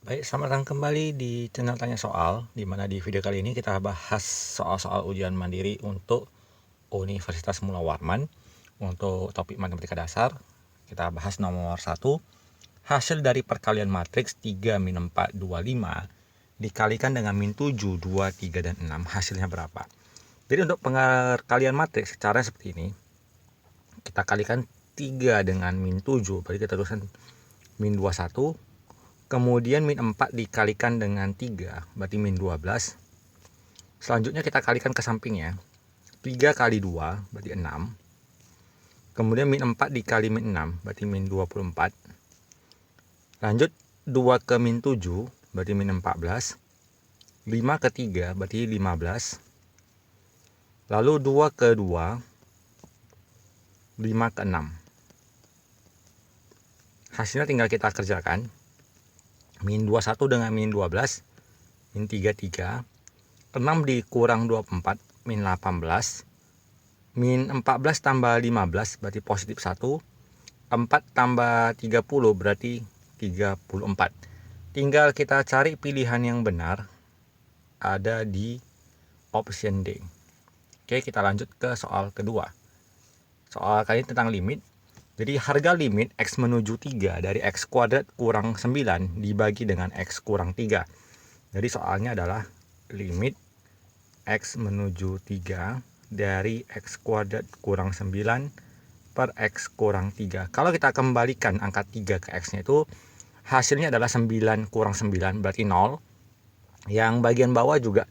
Baik, selamat datang kembali di channel Tanya Soal, di mana di video kali ini kita bahas soal-soal ujian mandiri untuk Universitas Mula Warman. Untuk topik matematika dasar, kita bahas nomor 1. Hasil dari perkalian matriks 3 min 4 2 5 dikalikan dengan min 7 2 3 dan 6, hasilnya berapa? Jadi untuk perkalian matriks caranya seperti ini. Kita kalikan 3 dengan min 7, berarti kita tuliskan min 21. Kemudian min 4 dikalikan dengan 3, berarti min 12. Selanjutnya kita kalikan ke sampingnya. 3 kali 2, berarti 6. Kemudian min 4 dikali min 6, berarti min 24. Lanjut 2 ke min 7, berarti min 14. 5 ke 3, berarti 15. Lalu 2 ke 2, 5 ke 6. Hasilnya tinggal kita kerjakan. Min 21 dengan min 12, min 33. 6 dikurang 24, min 18. Min 14 tambah 15, berarti positif 1. 4 tambah 30, berarti 34. Tinggal kita cari pilihan yang benar, ada di option D. Oke, kita lanjut ke soal kedua. Soal kali ini tentang limit. Jadi harga limit X menuju 3 dari X kuadrat kurang 9 dibagi dengan X kurang 3. Jadi soalnya adalah limit X menuju 3 dari X kuadrat kurang 9 per X kurang 3. Kalau kita kembalikan angka 3 ke X-nya itu, hasilnya adalah 9 kurang 9, berarti 0. Yang bagian bawah juga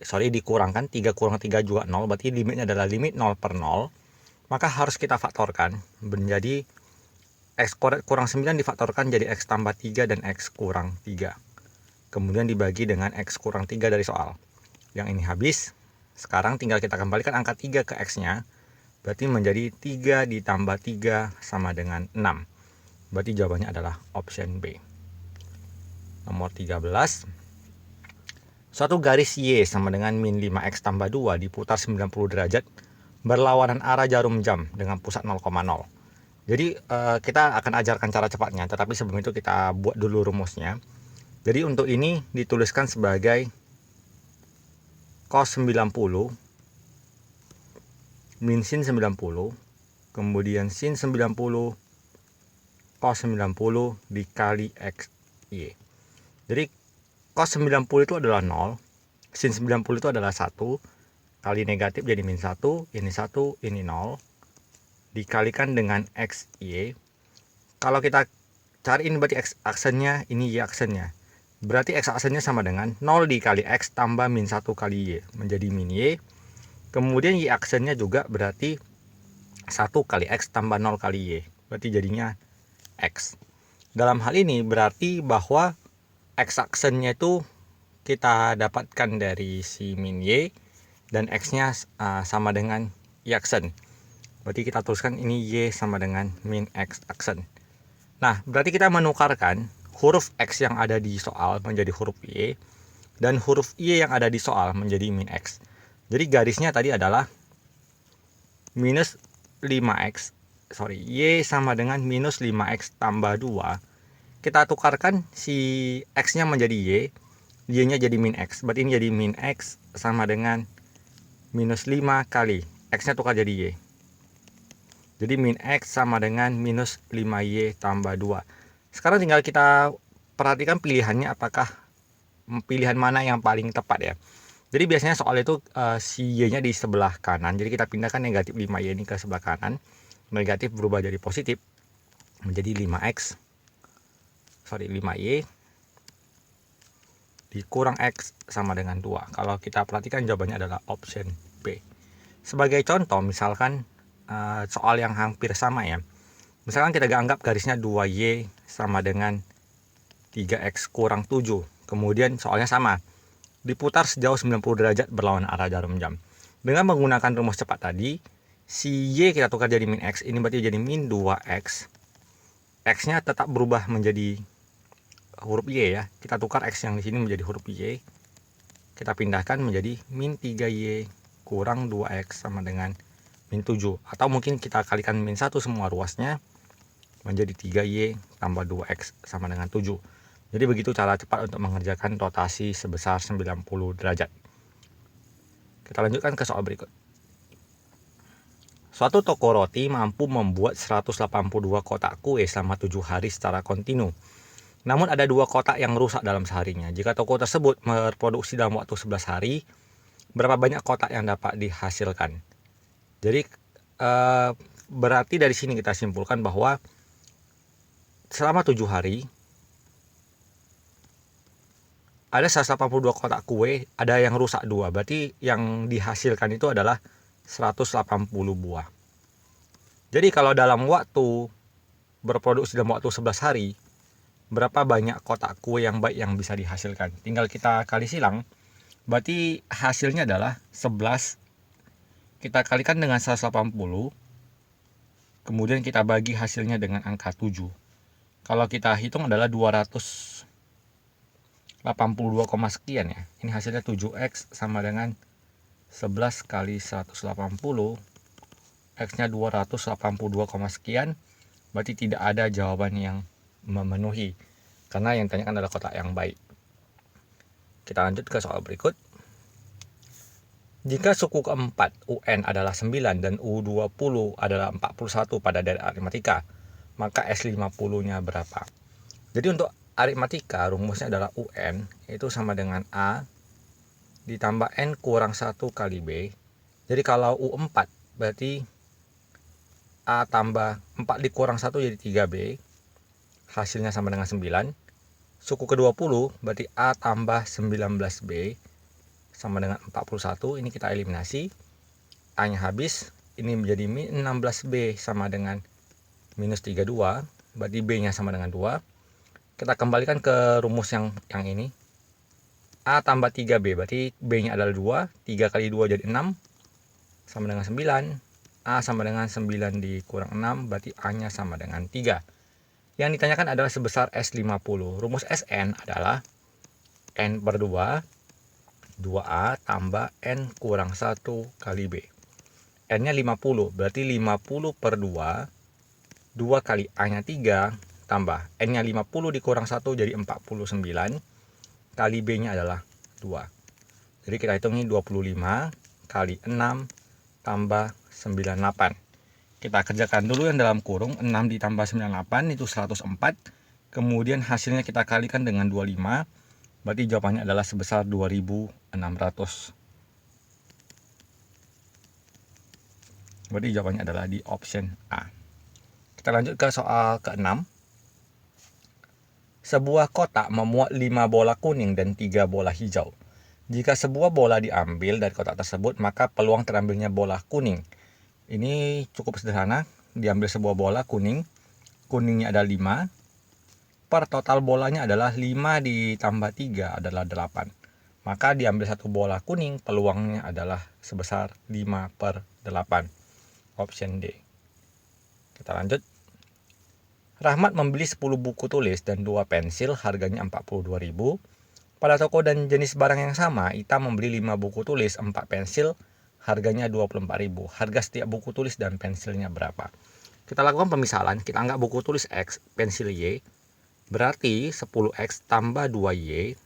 dikurangkan, 3 kurang 3 juga 0, berarti limitnya adalah limit 0 per 0. Maka harus kita faktorkan menjadi X kuadrat kurang 9 difaktorkan jadi X tambah 3 dan X kurang 3. Kemudian dibagi dengan X kurang 3 dari soal. Yang ini habis. Sekarang tinggal kita kembalikan angka 3 ke X-nya. Berarti menjadi 3 ditambah 3 sama dengan 6. Berarti jawabannya adalah option B. Nomor 13. Suatu garis Y sama dengan min 5X tambah 2 diputar 90 derajat berlawanan arah jarum jam dengan pusat 0,0. Jadi kita akan ajarkan cara cepatnya, tetapi sebelum itu kita buat dulu rumusnya. Jadi untuk ini dituliskan sebagai cos 90 min sin 90, kemudian sin 90 cos 90 dikali XY. Jadi cos 90 itu adalah 0, sin 90 itu adalah 1, kali negatif jadi min 1, ini 0, dikalikan dengan XY. Kalau kita cari ini berarti X aksennya, ini Y aksennya. Berarti X aksennya sama dengan 0 dikali X tambah min 1 kali Y, menjadi min Y. Kemudian Y aksennya juga berarti 1 kali X tambah 0 kali Y, berarti jadinya X. Dalam hal ini berarti bahwa X aksennya itu kita dapatkan dari si min Y, dan X-nya sama dengan Y aksen. Berarti kita tuliskan ini Y sama dengan min X aksen. Nah, berarti kita menukarkan huruf X yang ada di soal menjadi huruf Y, dan huruf Y yang ada di soal menjadi min X. Jadi garisnya tadi adalah minus 5X, Y sama dengan minus 5X tambah 2. Kita tukarkan si X-nya menjadi Y-nya jadi min X. Berarti ini jadi min X sama dengan minus 5 kali X-nya tukar jadi Y. Jadi min X sama dengan minus 5Y tambah 2. Sekarang tinggal kita perhatikan pilihannya, apakah pilihan mana yang paling tepat ya. Jadi biasanya soal itu si Y-nya di sebelah kanan. Jadi kita pindahkan negatif 5Y ini ke sebelah kanan. Negatif berubah jadi positif, menjadi 5Y dikurang X sama dengan 2. Kalau kita perhatikan jawabannya adalah option B. Sebagai contoh, misalkan soal yang hampir sama ya. Misalkan kita anggap garisnya 2Y sama dengan 3X kurang 7. Kemudian soalnya sama, diputar sejauh 90 derajat berlawanan arah jarum jam. Dengan menggunakan rumus cepat tadi, si Y kita tukar jadi min X, ini berarti jadi min 2X. X-nya tetap berubah menjadi huruf Y ya. Kita tukar X yang di sini menjadi huruf Y. Kita pindahkan menjadi min 3Y kurang 2X sama dengan min 7. Atau mungkin kita kalikan min 1 semua ruasnya. menjadi 3Y tambah 2X sama dengan 7. Jadi begitu cara cepat untuk mengerjakan rotasi sebesar 90 derajat. Kita lanjutkan ke soal berikut. Suatu toko roti mampu membuat 182 kotak kue selama 7 hari secara kontinu. Namun ada 2 kotak yang rusak dalam seharinya. Jika toko tersebut berproduksi dalam waktu 11 hari, berapa banyak kotak yang dapat dihasilkan? Jadi berarti dari sini kita simpulkan bahwa selama 7 hari ada 182 kotak kue, ada yang rusak 2. Berarti yang dihasilkan itu adalah 180 buah. Jadi kalau dalam waktu berproduksi dalam waktu 11 hari, berapa banyak kotak kue yang baik yang bisa dihasilkan? Tinggal kita kali silang. Berarti hasilnya adalah 11 kita kalikan dengan 180, kemudian kita bagi hasilnya dengan angka 7. Kalau kita hitung adalah 282, sekian ya. Ini hasilnya 7X sama dengan 11 kali 180, X-nya 282, sekian. Berarti tidak ada jawaban yang memenuhi, karena yang ditanyakan adalah kotak yang baik. Kita lanjut ke soal berikut. Jika suku keempat UN adalah 9 dan U20 adalah 41 pada dari aritmatika, maka S50-nya berapa? Jadi untuk aritmatika rumusnya adalah UN itu sama dengan A ditambah N kurang 1 kali B. Jadi kalau U4 berarti A tambah 4 dikurang 1 jadi 3B. Hasilnya sama dengan 9. Suku ke-20 berarti A tambah 19B sama dengan 41. Ini kita eliminasi. A-nya habis. Ini menjadi 16B sama dengan minus 32. Berarti B-nya sama dengan 2. Kita kembalikan ke rumus yang ini. A tambah 3B. Berarti B-nya adalah 2. 3 kali 2 jadi 6. Sama dengan 9. A sama dengan 9 dikurang 6. Berarti A-nya sama dengan 3. Yang ditanyakan adalah sebesar S50. Rumus Sn adalah N per 2. 2A tambah N kurang 1 kali B. N-nya 50, berarti 50 per 2. 2 kali A-nya 3, tambah N-nya 50 dikurang 1 jadi 49. Kali B-nya adalah 2. Jadi kita hitung ini 25 kali 6 tambah 98. Kita kerjakan dulu yang dalam kurung. 6 ditambah 98 itu 104. Kemudian hasilnya kita kalikan dengan 25. Berarti jawabannya adalah sebesar 2600. Berarti jawabannya adalah di option A. Kita lanjut ke soal ke-6. Sebuah kotak memuat 5 bola kuning dan 3 bola hijau. Jika sebuah bola diambil dari kotak tersebut, maka peluang terambilnya bola kuning. Ini cukup sederhana. Diambil sebuah bola kuning. Kuningnya ada 5. Per total bolanya adalah 5 ditambah 3 adalah 8. Maka diambil satu bola kuning, peluangnya adalah sebesar 5 per 8. Option D. Kita lanjut. Rahmat membeli 10 buku tulis dan 2 pensil, harganya 42.000. Pada toko dan jenis barang yang sama, Ita membeli 5 buku tulis, 4 pensil, harganya 24.000. Harga setiap buku tulis dan pensilnya berapa? Kita lakukan pemisalan. Kita anggap buku tulis X, pensil Y. Berarti 10X tambah 2Y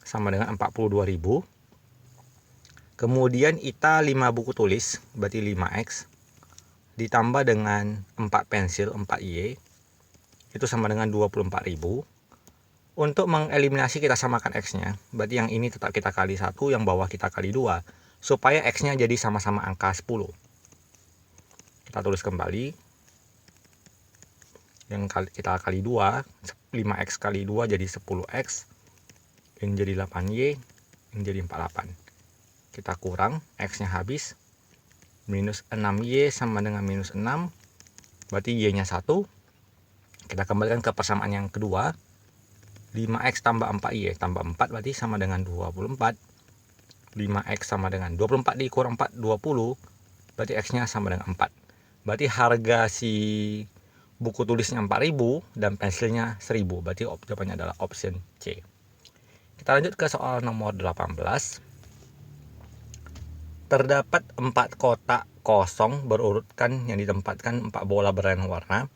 sama dengan 42.000. Kemudian Ita 5 buku tulis, berarti 5X. Ditambah dengan 4 pensil, 4Y. Itu sama dengan 24.000. Untuk mengeliminasi kita samakan X-nya. Berarti yang ini tetap kita kali 1, yang bawah kita kali 2. Supaya X-nya jadi sama-sama angka 10. Kita tulis kembali. Yang kita kali 2, 5X kali 2 jadi 10X. Ini jadi 8Y. Ini jadi 48. Kita kurang, X-nya habis. Minus 6Y sama dengan minus 6. Berarti Y-nya 1. Kita kembalikan ke persamaan yang kedua. 5X tambah 4Y tambah 4 berarti sama dengan 24. 5X sama dengan 24 dikurang 4, 20. Berarti X-nya sama dengan 4. Berarti harga si buku tulisnya 4.000 dan pensilnya 1.000. Berarti jawabannya adalah option C. Kita lanjut ke soal nomor 18. Terdapat 4 kotak kosong berurutkan yang ditempatkan 4 bola berwarna.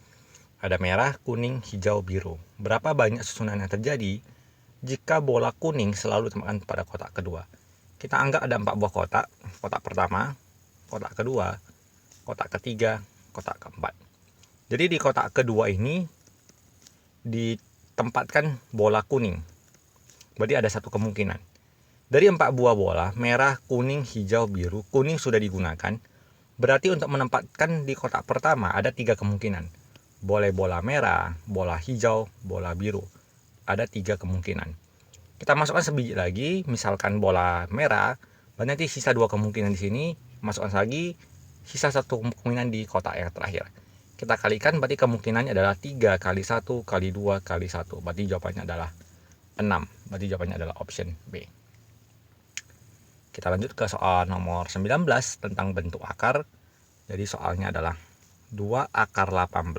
Ada merah, kuning, hijau, biru. Berapa banyak susunan yang terjadi jika bola kuning selalu ditempatkan pada kotak kedua? Kita anggap ada 4 buah kotak. Kotak pertama, kotak kedua, kotak ketiga, kotak keempat. Jadi di kotak kedua ini ditempatkan bola kuning. Berarti ada satu kemungkinan. Dari 4 buah bola, merah, kuning, hijau, biru, kuning sudah digunakan. Berarti untuk menempatkan di kotak pertama ada 3 kemungkinan. Boleh bola merah, bola hijau, bola biru. Ada 3 kemungkinan. Kita masukkan sebiji lagi, misalkan bola merah, berarti sisa 2 kemungkinan di sini, masukkan lagi, sisa 1 kemungkinan di kotak yang terakhir. Kita kalikan, berarti kemungkinannya adalah 3 kali 1 kali 2 kali 1. Berarti jawabannya adalah 6. Berarti jawabannya adalah option B. Kita lanjut ke soal nomor 19 tentang bentuk akar. Jadi soalnya adalah 2 akar 18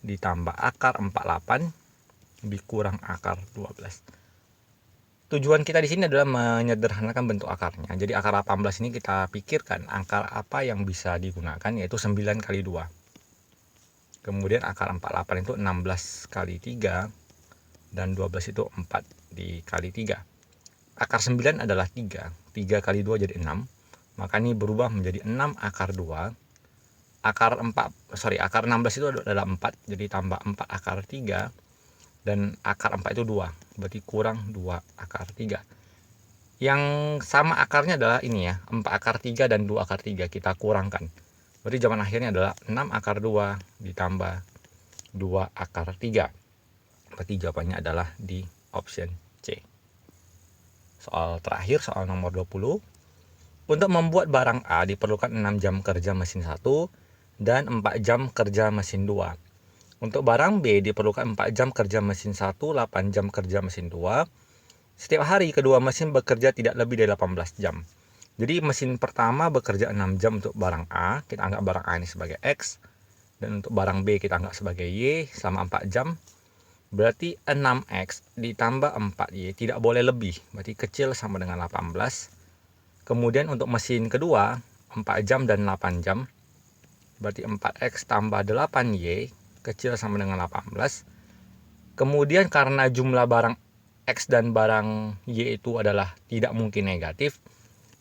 ditambah akar 48 dikurang akar 12. Tujuan kita di sini adalah menyederhanakan bentuk akarnya. Jadi akar 18 ini kita pikirkan akar apa yang bisa digunakan, yaitu 9 kali 2. Kemudian akar 48 itu 16 kali 3 dan 12 itu 4 dikali 3. Akar 9 adalah 3. 3 kali 2 jadi 6. Maka ini berubah menjadi 6 akar 2. Akar 16 itu adalah 4, jadi tambah 4 akar 3, dan akar 4 itu 2, berarti kurang 2 akar 3. Yang sama akarnya adalah ini ya, 4 akar 3 dan 2 akar 3, kita kurangkan. Berarti jawaban akhirnya adalah 6 akar 2 ditambah 2 akar 3. Berarti jawabannya adalah di option C. Soal terakhir, soal nomor 20. Untuk membuat barang A diperlukan 6 jam kerja mesin 1 dan 4 jam kerja mesin 2. Untuk barang B diperlukan 4 jam kerja mesin 1, 8 jam kerja mesin 2. Setiap hari kedua mesin bekerja tidak lebih dari 18 jam. Jadi mesin pertama bekerja 6 jam untuk barang A, kita anggap barang A ini sebagai X. Dan untuk barang B kita anggap sebagai Y selama 4 jam. Berarti 6X ditambah 4Y, tidak boleh lebih, berarti kecil sama dengan 18. Kemudian untuk mesin kedua 4 jam dan 8 jam, berarti 4X tambah 8Y kecil sama dengan 18. Kemudian karena jumlah barang X dan barang Y itu adalah tidak mungkin negatif,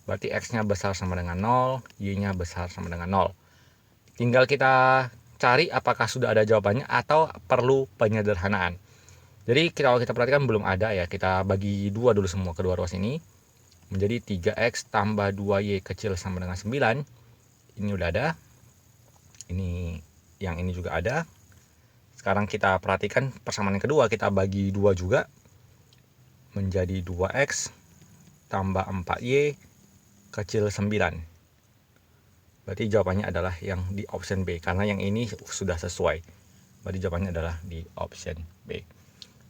berarti X-nya besar sama dengan 0, Y-nya besar sama dengan 0. Tinggal kita cari apakah sudah ada jawabannya atau perlu penyederhanaan. Jadi kalau kita perhatikan belum ada ya, kita bagi dua dulu semua kedua ruas ini. Menjadi 3X tambah 2Y kecil sama dengan 9. Ini udah ada. Ini yang ini juga ada. Sekarang kita perhatikan persamaan yang kedua, kita bagi 2 juga. Menjadi 2X tambah 4Y kecil 9. Berarti jawabannya adalah yang di option B, karena yang ini sudah sesuai. Berarti jawabannya adalah di option B.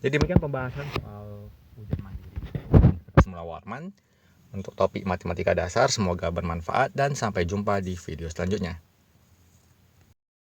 Jadi demikian pembahasan soal ujian mandiri Semula Warman untuk topik matematika dasar. Semoga bermanfaat dan sampai jumpa di video selanjutnya.